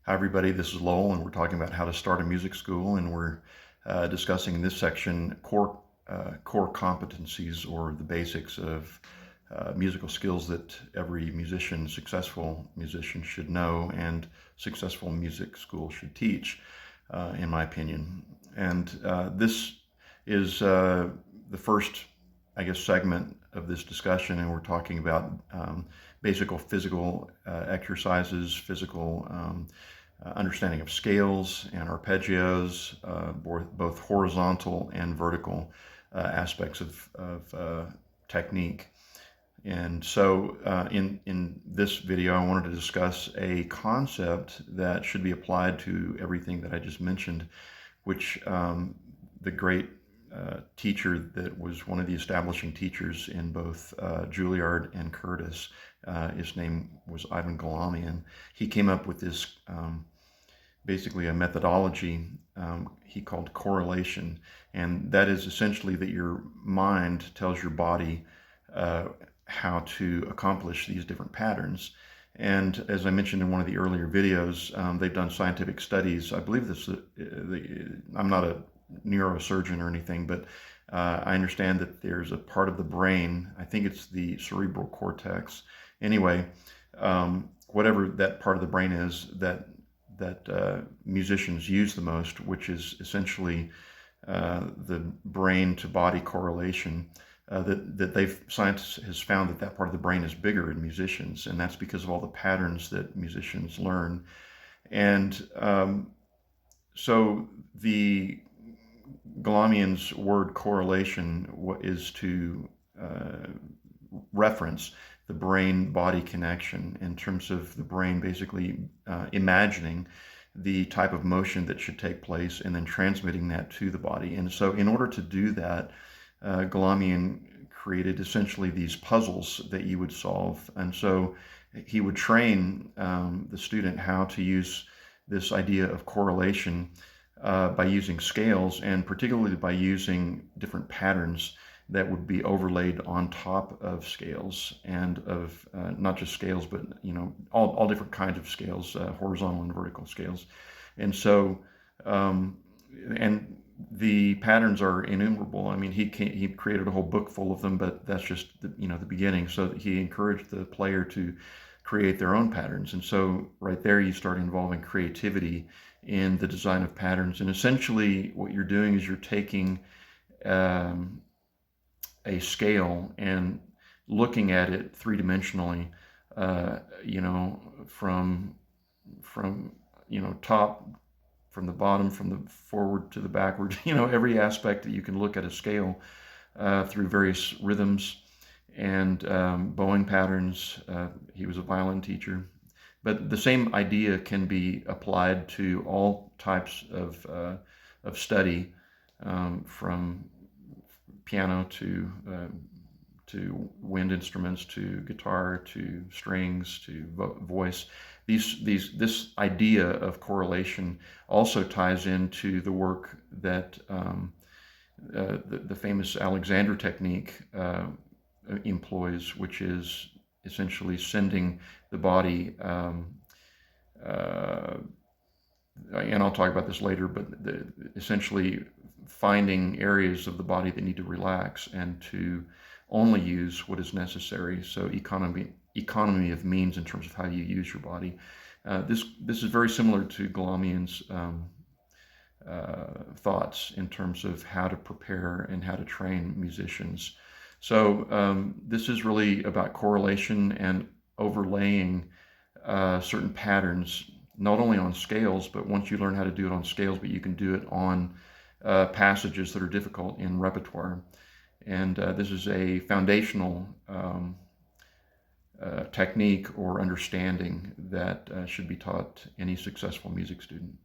Hi everybody, this is Lowell and we're talking about how to start a music school, and we're discussing in this section core competencies, or the basics of musical skills that every successful musician should know and successful music school should teach, in my opinion. And this is the first, segment of this discussion, and we're talking about basic physical exercises, physical understanding of scales and arpeggios, both horizontal and vertical aspects of technique. And so in this video, I wanted to discuss a concept that should be applied to everything that I just mentioned, which the great teacher that was one of the establishing teachers in both Juilliard and Curtis, his name was Ivan Galamian. He came up with this basically a methodology he called correlation, and that is essentially that your mind tells your body how to accomplish these different patterns. And as I mentioned in one of the earlier videos, they've done scientific studies. I believe this, I'm not a neurosurgeon or anything, but I understand that there's a part of the brain, I think it's the cerebral cortex. Anyway, whatever that part of the brain is that musicians use the most, which is essentially the brain to body correlation, science has found that part of the brain is bigger in musicians, and that's because of all the patterns that musicians learn. And so the Galamian's word correlation is to reference the brain-body connection in terms of the brain basically imagining the type of motion that should take place and then transmitting that to the body. And so in order to do that, Galamian created essentially these puzzles that you would solve. And so he would train the student how to use this idea of correlation by using scales, and particularly by using different patterns that would be overlaid on top of scales, and of not just scales, but all different kinds of scales, horizontal and vertical scales. And so and the patterns are innumerable. I mean, he created a whole book full of them, but that's just the beginning. So he encouraged the player to create their own patterns. And so right there you start involving creativity in the design of patterns. And essentially what you're doing is you're taking a scale and looking at it three-dimensionally, from top, from the bottom, from the forward to the backward, every aspect that you can look at a scale through various rhythms and bowing patterns. He was a violin teacher. But the same idea can be applied to all types of study, from piano to wind instruments, to guitar, to strings, to voice. This idea of correlation also ties into the work that the famous Alexander technique employs, which is essentially sending the body, and I'll talk about this later, but essentially finding areas of the body that need to relax and to only use what is necessary. So economy of means in terms of how you use your body. This is very similar to Galamian's thoughts in terms of how to prepare and how to train musicians. So this is really about correlation and overlaying certain patterns, not only on scales, but once you learn how to do it on scales, but you can do it on passages that are difficult in repertoire. And this is a foundational technique or understanding that should be taught any successful music student.